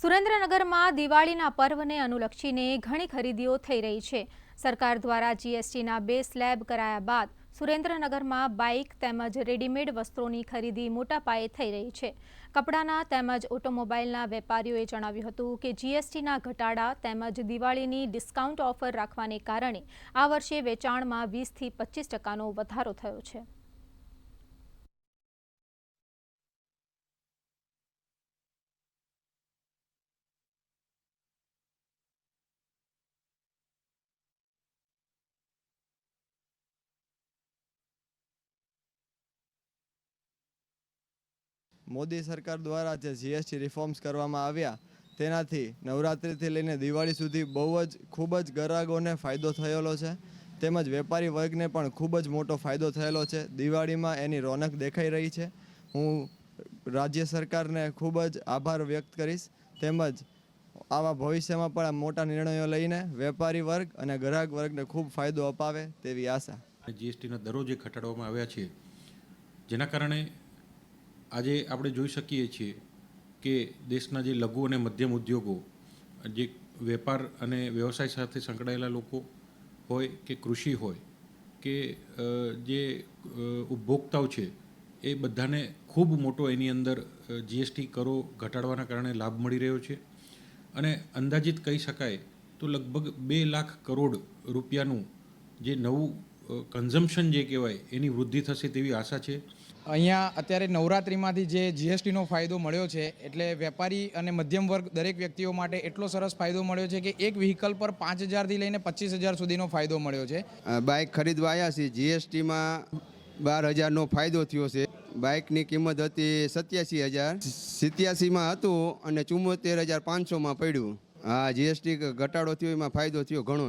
સુરેન્દ્રનગરમાં દિવાળીના પર્વને અનુલક્ષીને ઘણી ખરીદીઓ થઈ રહી છે। સરકાર દ્વારા જીએસટીના 2 સ્લેબ કરાયા બાદ સુરેન્દ્રનગરમાં બાઇક તેમજ રેડીમેડ વસ્ત્રોની ખરીદી મોટા પાયે થઈ રહી છે। કપડાના તેમજ ઓટોમોબાઈલના વેપારીઓએ જણાવ્યું હતું કે જીએસટીના ઘટાડા તેમજ દિવાળીની ડિસ્કાઉન્ટ ઓફર રાખવાને કારણે આ વર્ષે વેચાણમાં 20 થી 25% વધારો થયો છે। મોદી સરકાર દ્વારા જે જીએસટી રિફોર્મ્સ કરવામાં આવ્યા તેનાથી નવરાત્રિથી લઈને દિવાળી સુધી ખૂબ જ ગ્રાહકોને ફાયદો થયેલો છે, તેમજ વેપારી વર્ગને પણ ખૂબ જ મોટો ફાયદો થયેલો છે। દિવાળીમાં એની રોનક દેખાઈ રહી છે। હું રાજ્ય સરકારને ખૂબ જ આભાર વ્યક્ત કરીશ, તેમજ આવા ભવિષ્યમાં પણ મોટા નિર્ણયો લઈને વેપારી વર્ગ અને ગ્રાહક વર્ગને ખૂબ ફાયદો અપાવે તેવી આશા। જીએસટીના દરો જે ઘટાડવામાં આવ્યા છે, જેના કારણે આજે આપણે જોઈ શકીએ છીએ કે દેશના જે લઘુ અને મધ્યમ ઉદ્યોગો, જે વેપાર અને વ્યવસાય સાથે સંકળાયેલા લોકો હોય કે કૃષિ હોય કે જે ઉપભોક્તાઓ છે, એ બધાને ખૂબ મોટો એની અંદર જીએસટી કરો ઘટાડવાના કારણે લાભ મળી રહ્યો છે। અને અંદાજિત કહી શકાય તો લગભગ 2 લાખ કરોડ રૂપિયાનું જે નવું કન્ઝમ્પશન જે કહેવાય એની વૃદ્ધિ થશે તેવી આશા છે। અહીંયા અત્યારે નવરાત્રિમાંથી જે જીએસટીનો ફાયદો મળ્યો છે, એટલે વેપારી અને મધ્યમ વર્ગ દરેક વ્યક્તિઓ માટે એટલો સરસ ફાયદો મળ્યો છે કે એક વ્હીકલ પર 5,000થી લઈને 25,000 સુધીનો ફાયદો મળ્યો છે। બાઇક ખરીદવા આવ્યા છીએ, જીએસટીમાં 12,000નો ફાયદો થયો છે। બાઇકની કિંમત હતી 87,000, 87માં હતું અને 74,500માં પડ્યું। હા, જીએસટી ઘટાડો થયો, એમાં ફાયદો થયો ઘણો।